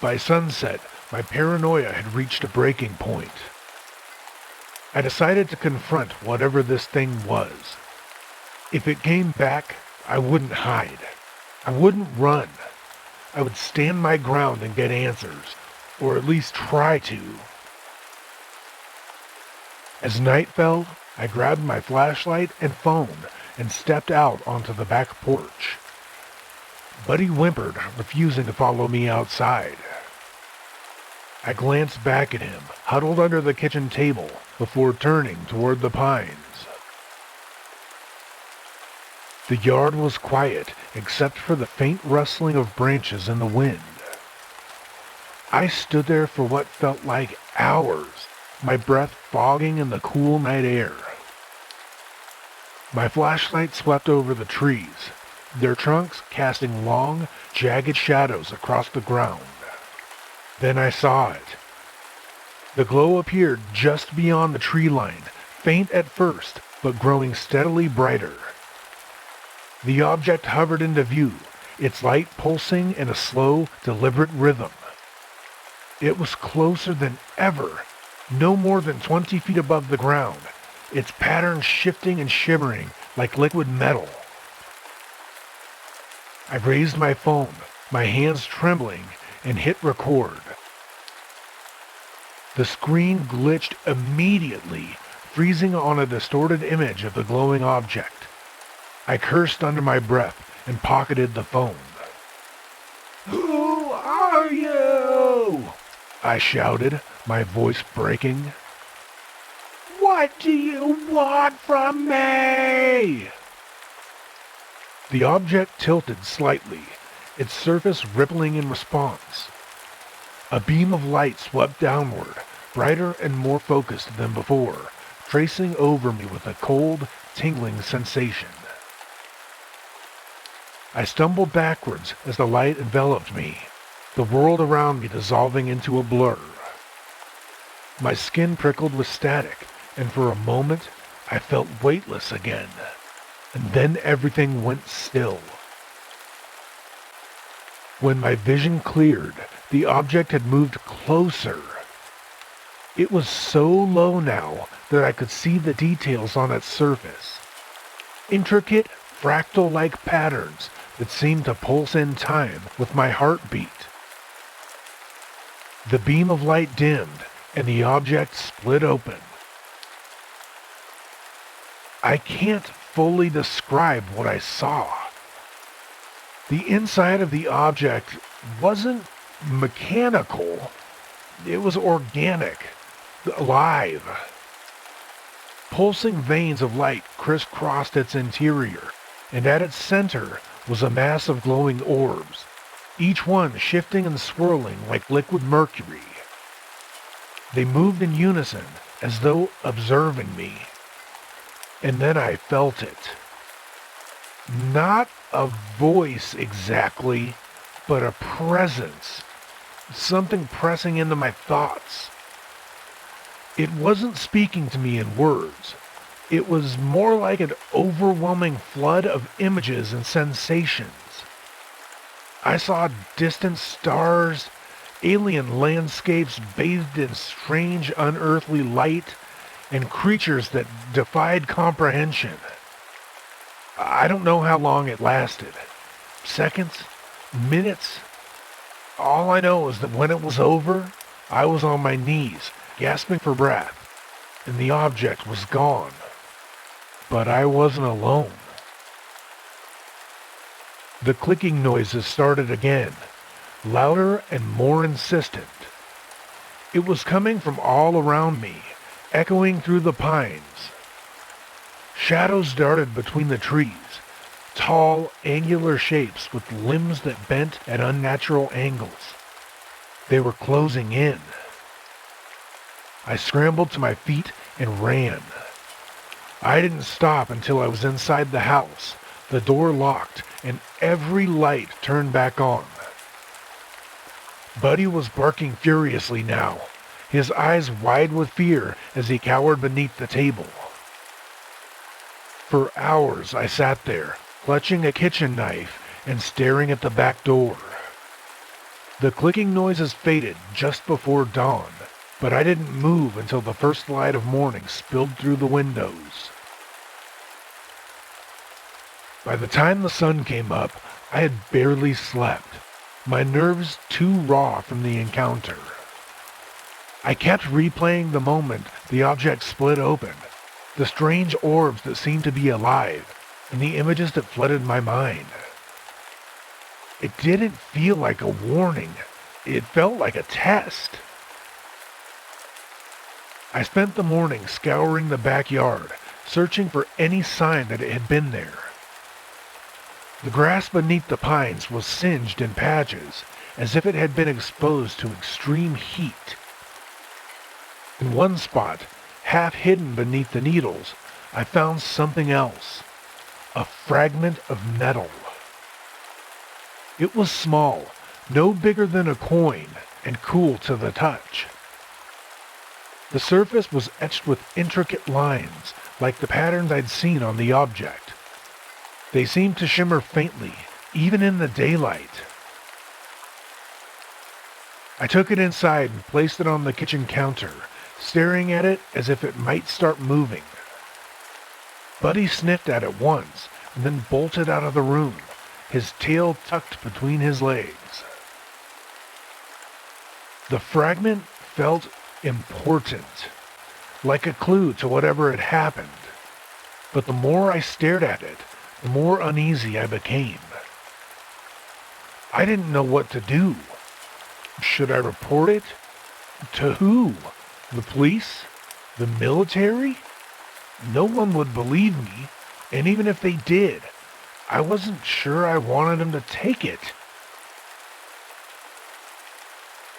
By sunset, my paranoia had reached a breaking point. I decided to confront whatever this thing was. If it came back, I wouldn't hide. I wouldn't run. I would stand my ground and get answers, or at least try to. As night fell, I grabbed my flashlight and phone and stepped out onto the back porch. Buddy whimpered, refusing to follow me outside. I glanced back at him, huddled under the kitchen table, before turning toward the pines. The yard was quiet, except for the faint rustling of branches in the wind. I stood there for what felt like hours, my breath fogging in the cool night air. My flashlight swept over the trees, their trunks casting long, jagged shadows across the ground. Then I saw it. The glow appeared just beyond the tree line, faint at first, but growing steadily brighter. The object hovered into view, its light pulsing in a slow, deliberate rhythm. It was closer than ever, no more than 20 feet above the ground, its pattern shifting and shimmering like liquid metal. I raised my phone, my hands trembling, and hit record. The screen glitched immediately, freezing on a distorted image of the glowing object. I cursed under my breath and pocketed the phone. "Who are you?" I shouted, my voice breaking. "What do you want from me?" The object tilted slightly, its surface rippling in response. A beam of light swept downward, brighter and more focused than before, tracing over me with a cold, tingling sensation. I stumbled backwards as the light enveloped me, the world around me dissolving into a blur. My skin prickled with static, and for a moment I felt weightless again. And then everything went still. When my vision cleared, the object had moved closer. It was so low now that I could see the details on its surface. Intricate, fractal-like patterns that seemed to pulse in time with my heartbeat. The beam of light dimmed, and the object split open. I can't fully describe what I saw. The inside of the object wasn't mechanical. It was organic, alive. Pulsing veins of light crisscrossed its interior, and at its center was a mass of glowing orbs, each one shifting and swirling like liquid mercury. They moved in unison, as though observing me. And then I felt it. Not a voice exactly, but a presence. Something pressing into my thoughts. It wasn't speaking to me in words. It was more like an overwhelming flood of images and sensations. I saw distant stars, alien landscapes bathed in strange unearthly light, and creatures that defied comprehension. I don't know how long it lasted. Seconds? Minutes? All I know is that when it was over, I was on my knees, gasping for breath, and the object was gone. But I wasn't alone. The clicking noises started again, louder and more insistent. It was coming from all around me, echoing through the pines. Shadows darted between the trees, tall, angular shapes with limbs that bent at unnatural angles. They were closing in. I scrambled to my feet and ran. I didn't stop until I was inside the house, the door locked, and every light turned back on. Buddy was barking furiously now, his eyes wide with fear as he cowered beneath the table. For hours I sat there, clutching a kitchen knife and staring at the back door. The clicking noises faded just before dawn, but I didn't move until the first light of morning spilled through the windows. By the time the sun came up, I had barely slept, my nerves too raw from the encounter. I kept replaying the moment the object split open, the strange orbs that seemed to be alive, and the images that flooded my mind. It didn't feel like a warning. It felt like a test. I spent the morning scouring the backyard, searching for any sign that it had been there. The grass beneath the pines was singed in patches, as if it had been exposed to extreme heat. In one spot, half hidden beneath the needles, I found something else. A fragment of metal. It was small, no bigger than a coin, and cool to the touch. The surface was etched with intricate lines, like the patterns I'd seen on the object. They seemed to shimmer faintly, even in the daylight. I took it inside and placed it on the kitchen counter, staring at it as if it might start moving. Buddy sniffed at it once, and then bolted out of the room, his tail tucked between his legs. The fragment felt important, like a clue to whatever had happened. But the more I stared at it, the more uneasy I became. I didn't know what to do. Should I report it? To who? The police? The military? No one would believe me, and even if they did, I wasn't sure I wanted them to take it.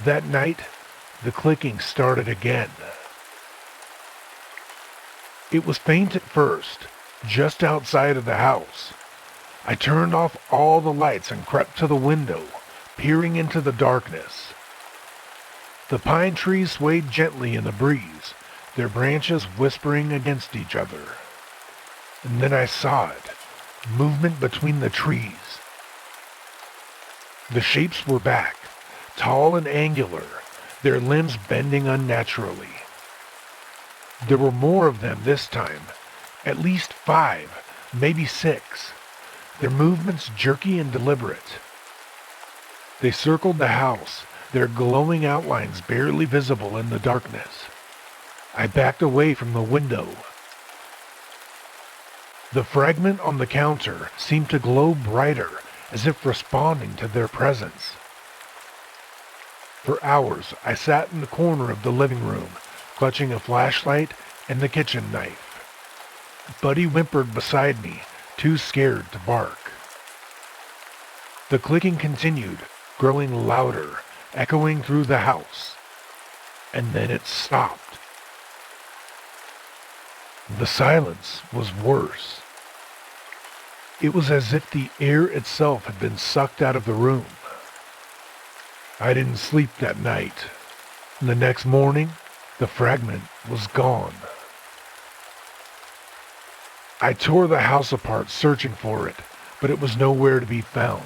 That night, the clicking started again. It was faint at first, just outside of the house. I turned off all the lights and crept to the window, peering into the darkness. The pine trees swayed gently in the breeze, their branches whispering against each other. And then I saw it, movement between the trees. The shapes were back, tall and angular, their limbs bending unnaturally. There were more of them this time, at least 5, maybe 6, their movements jerky and deliberate. They circled the house, their glowing outlines barely visible in the darkness. I backed away from the window. The fragment on the counter seemed to glow brighter, as if responding to their presence. For hours, I sat in the corner of the living room, clutching a flashlight and the kitchen knife. Buddy whimpered beside me, too scared to bark. The clicking continued, growing louder, echoing through the house. And then it stopped. The silence was worse. It was as if the air itself had been sucked out of the room. I didn't sleep that night. The next morning, the fragment was gone. I tore the house apart searching for it, but it was nowhere to be found.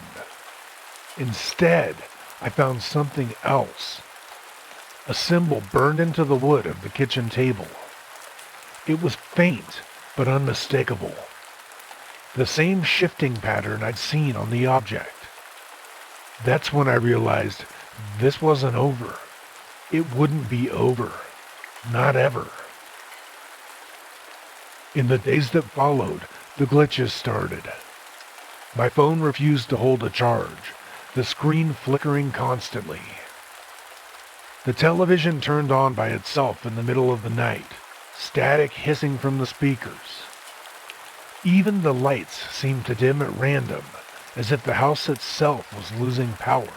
Instead, I found something else. A symbol burned into the wood of the kitchen table. It was faint, but unmistakable. The same shifting pattern I'd seen on the object. That's when I realized this wasn't over. It wouldn't be over. Not ever. In the days that followed, the glitches started. My phone refused to hold a charge, the screen flickering constantly. The television turned on by itself in the middle of the night, static hissing from the speakers. Even the lights seemed to dim at random, as if the house itself was losing power.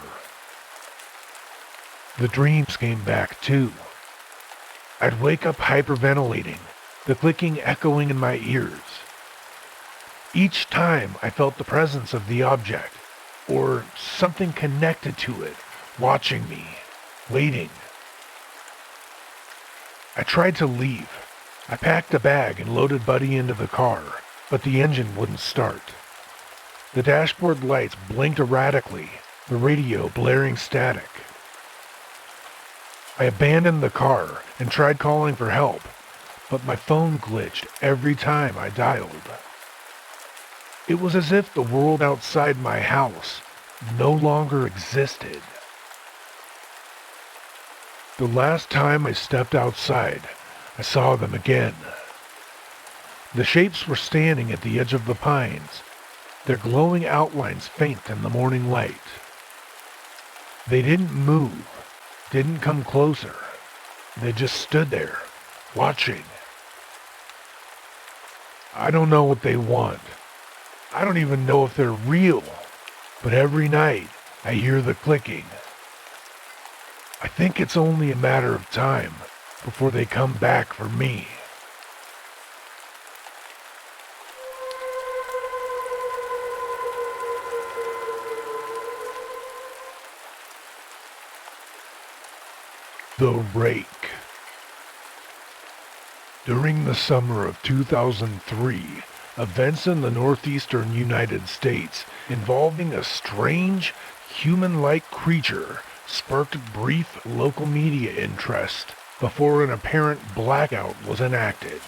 The dreams came back too. I'd wake up hyperventilating, the clicking echoing in my ears. Each time I felt the presence of the object, or something connected to it, watching me, waiting. I tried to leave. I packed a bag and loaded Buddy into the car, but the engine wouldn't start. The dashboard lights blinked erratically, the radio blaring static. I abandoned the car and tried calling for help, but my phone glitched every time I dialed. It was as if the world outside my house no longer existed. The last time I stepped outside, I saw them again. The shapes were standing at the edge of the pines, their glowing outlines faint in the morning light. They didn't move, didn't come closer. They just stood there, watching. I don't know what they want. I don't even know if they're real, but every night I hear the clicking. I think it's only a matter of time before they come back for me. The RAKE. During the summer of 2003, events in the northeastern United States involving a strange, human-like creature sparked brief local media interest before an apparent blackout was enacted.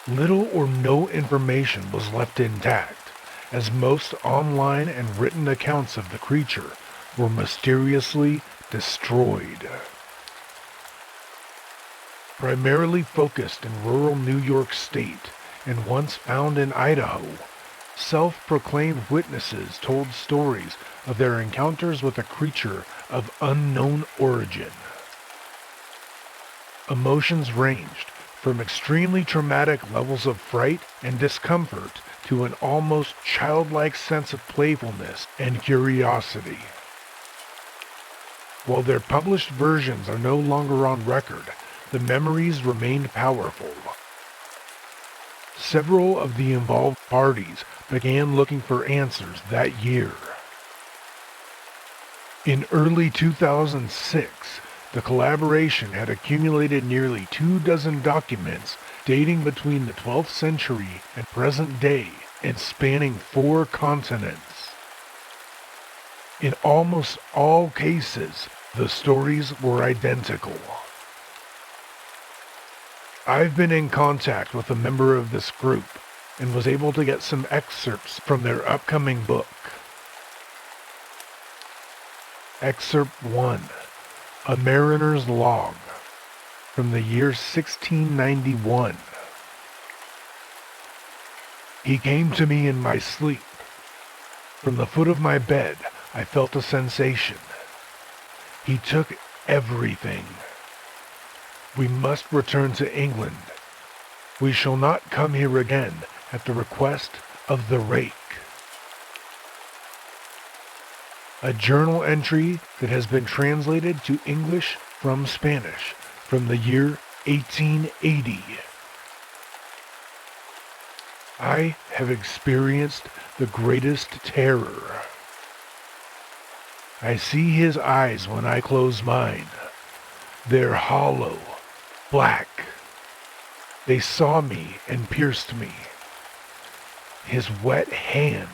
Little or no information was left intact, as most online and written accounts of the creature were mysteriously destroyed. Primarily focused in rural New York State and once found in Idaho, self-proclaimed witnesses told stories of their encounters with a creature of unknown origin. Emotions ranged from extremely traumatic levels of fright and discomfort to an almost childlike sense of playfulness and curiosity. While their published versions are no longer on record, the memories remained powerful. Several of the involved parties began looking for answers that year. In early 2006, the collaboration had accumulated nearly 24 documents dating between the 12th century and present day and spanning 4 continents. In almost all cases, the stories were identical. I've been in contact with a member of this group and was able to get some excerpts from their upcoming book. Excerpt 1, A Mariner's Log, from the year 1691. He came to me in my sleep. From the foot of my bed, I felt a sensation. He took everything. We must return to England. We shall not come here again at the request of the RAKE. A journal entry that has been translated to English from Spanish from the year 1880. I have experienced the greatest terror. I see his eyes when I close mine. They're hollow, black. They saw me and pierced me. His wet hand.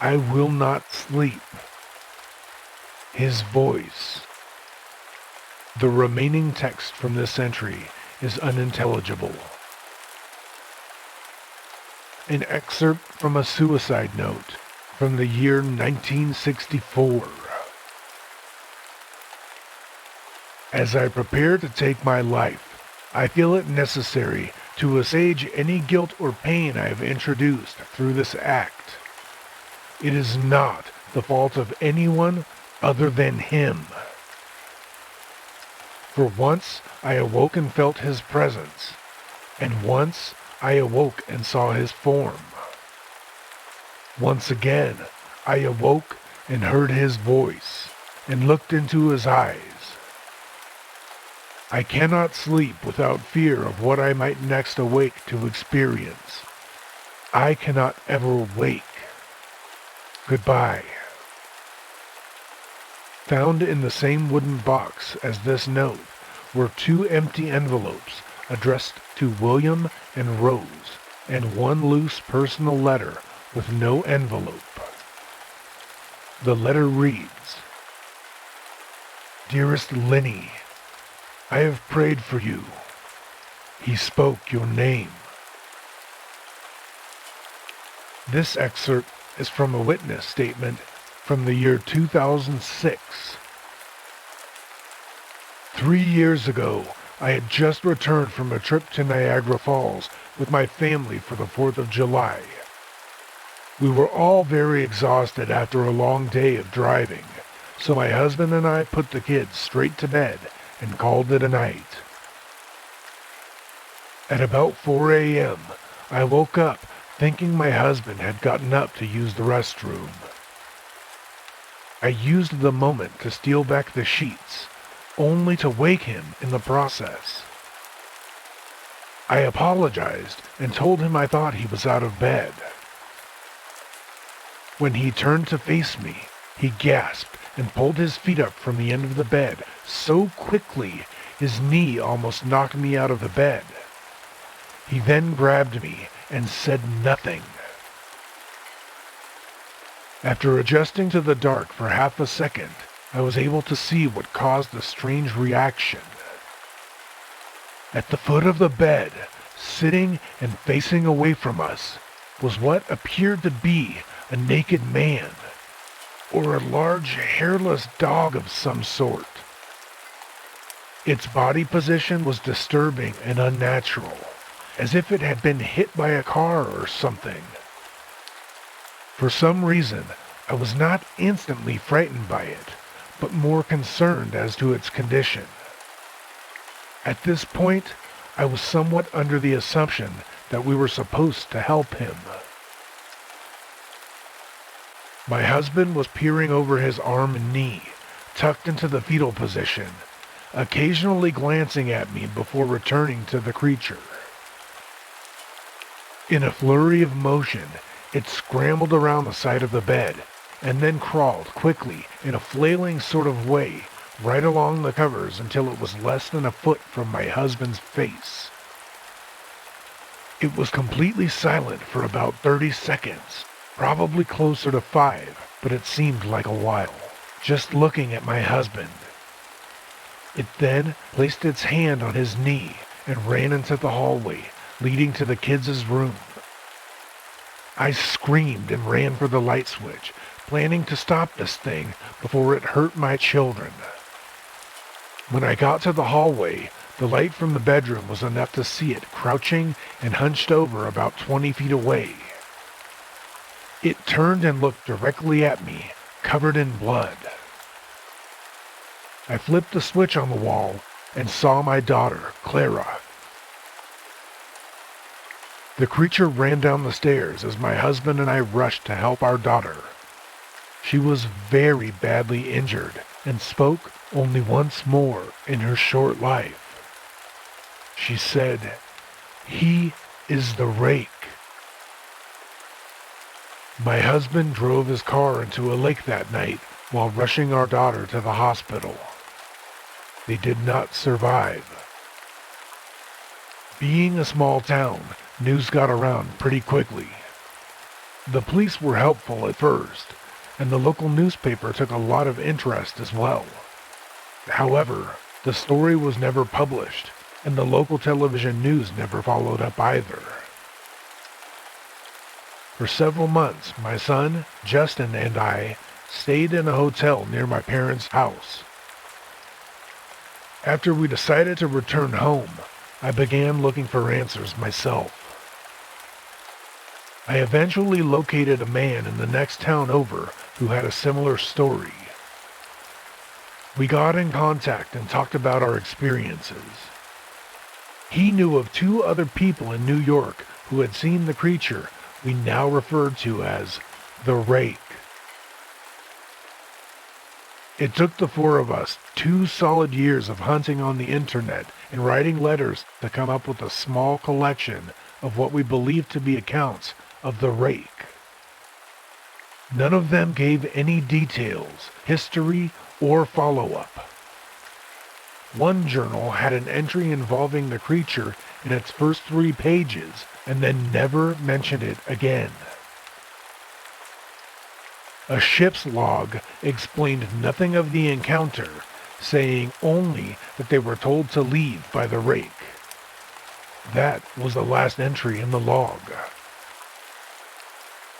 I will not sleep. His voice. The remaining text from this entry is unintelligible. An excerpt from a suicide note from the year 1964. As I prepare to take my life, I feel it necessary to assuage any guilt or pain I have introduced through this act. It is not the fault of anyone other than him. For once I awoke and felt his presence, and once I awoke and saw his form. Once again I awoke and heard his voice, and looked into his eyes. I cannot sleep without fear of what I might next awake to experience. I cannot ever wake. Goodbye. Found in the same wooden box as this note were 2 empty envelopes addressed to William and Rose, and 1 loose personal letter with no envelope. The letter reads, "Dearest Lenny, I have prayed for you. He spoke your name." This excerpt is from a witness statement from the year 2006. 3 years ago, I had just returned from a trip to Niagara Falls with my family for the 4th of July. We were all very exhausted after a long day of driving, so my husband and I put the kids straight to bed and called it a night. At about 4 a.m., I woke up thinking my husband had gotten up to use the restroom. I used the moment to steal back the sheets, only to wake him in the process. I apologized and told him I thought he was out of bed. When he turned to face me, he gasped and pulled his feet up from the end of the bed so quickly his knee almost knocked me out of the bed. He then grabbed me and said nothing. After adjusting to the dark for half a second, I was able to see what caused the strange reaction. At the foot of the bed, sitting and facing away from us, was what appeared to be a naked man, or a large hairless dog of some sort. Its body position was disturbing and unnatural, as if it had been hit by a car or something. For some reason, I was not instantly frightened by it, but more concerned as to its condition. At this point, I was somewhat under the assumption that we were supposed to help him. My husband was peering over his arm and knee, tucked into the fetal position, occasionally glancing at me before returning to the creature. In a flurry of motion, it scrambled around the side of the bed, and then crawled quickly in a flailing sort of way right along the covers until it was less than a foot from my husband's face. It was completely silent for about 30 seconds, probably closer to 5, but it seemed like a while, just looking at my husband. It then placed its hand on his knee and ran into the hallway leading to the kids' room. I screamed and ran for the light switch, planning to stop this thing before it hurt my children. When I got to the hallway, the light from the bedroom was enough to see it crouching and hunched over about 20 feet away. It turned and looked directly at me, covered in blood. I flipped the switch on the wall and saw my daughter, Clara. The creature ran down the stairs as my husband and I rushed to help our daughter. She was very badly injured and spoke only once more in her short life. She said, "He is the rake." My husband drove his car into a lake that night while rushing our daughter to the hospital. They did not survive. Being a small town, news got around pretty quickly. The police were helpful at first, and the local newspaper took a lot of interest as well. However, the story was never published, and the local television news never followed up either. For several months, my son, Justin, and I stayed in a hotel near my parents' house. After we decided to return home, I began looking for answers myself. I eventually located a man in the next town over who had a similar story. We got in contact and talked about our experiences. He knew of 2 other people in New York who had seen the creature we now referred to as the rake. It took the four of us 2 solid years of hunting on the internet and writing letters to come up with a small collection of what we believed to be accounts of the rake. None of them gave any details, history, or follow-up. One journal had an entry involving the creature in its first 3 pages and then never mentioned it again. A ship's log explained nothing of the encounter, saying only that they were told to leave by the rake. That was the last entry in the log.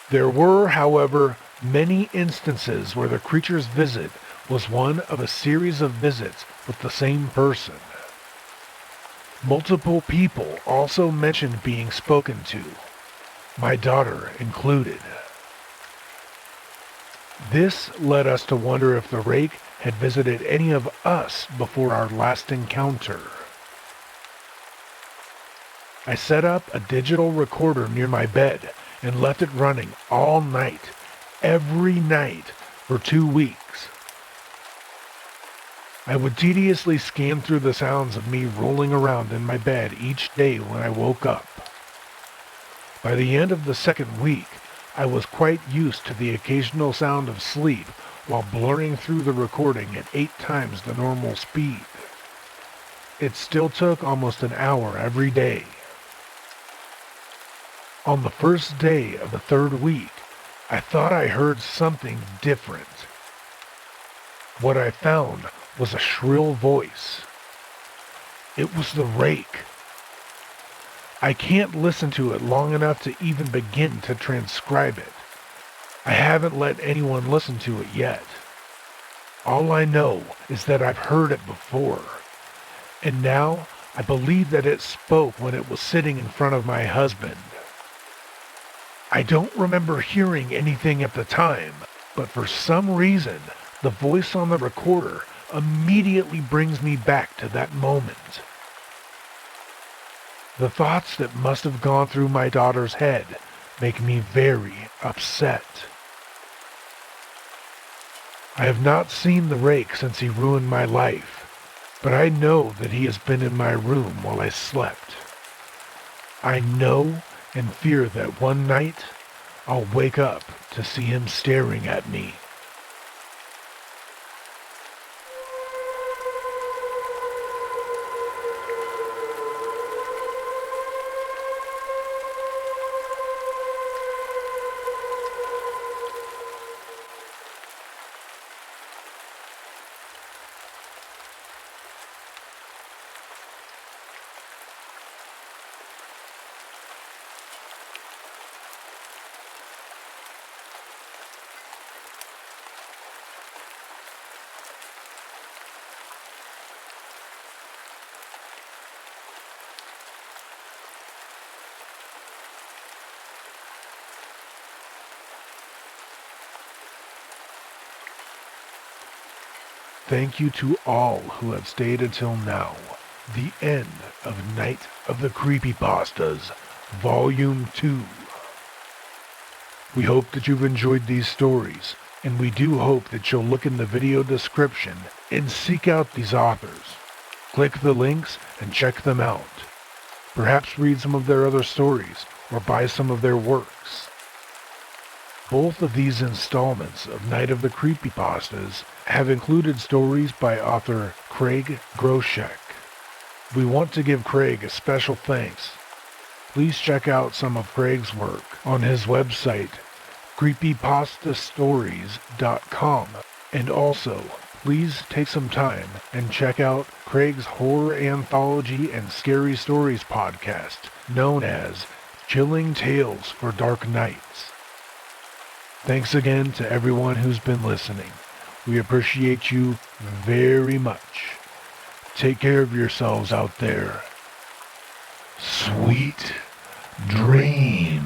There were, however, many instances where the creature's visit was one of a series of visits with the same person. Multiple people also mentioned being spoken to, my daughter included. This led us to wonder if the rake had visited any of us before our last encounter. I set up a digital recorder near my bed and left it running all night, every night, for 2 weeks. I would tediously scan through the sounds of me rolling around in my bed each day when I woke up. By the end of the 2nd week, I was quite used to the occasional sound of sleep while blurring through the recording at 8 times the normal speed. It still took almost an hour every day. On the first day of the 3rd week, I thought I heard something different. What I found was a shrill voice. It was the rake. I can't listen to it long enough to even begin to transcribe it. I haven't let anyone listen to it yet. All I know is that I've heard it before, and now I believe that it spoke when it was sitting in front of my husband. I don't remember hearing anything at the time, but for some reason, the voice on the recorder immediately brings me back to that moment. The thoughts that must have gone through my daughter's head make me very upset. I have not seen the rake since he ruined my life, but I know that he has been in my room while I slept. I know and fear that one night I'll wake up to see him staring at me. Thank you to all who have stayed until now, the end of Night of the CreepyPastas, Volume 2. We hope that you've enjoyed these stories, and we do hope that you'll look in the video description and seek out these authors. Click the links and check them out. Perhaps read some of their other stories, or buy some of their works. Both of these installments of Night of the CreepyPastas have included stories by author Craig Groshek. We want to give Craig a special thanks. Please check out some of Craig's work on his website, CreepyPastastories.com, and also please take some time and check out Craig's horror anthology and scary stories podcast, known as Chilling Tales for Dark Nights. Thanks again to everyone who's been listening. We appreciate you very much. Take care of yourselves out there. Sweet dreams.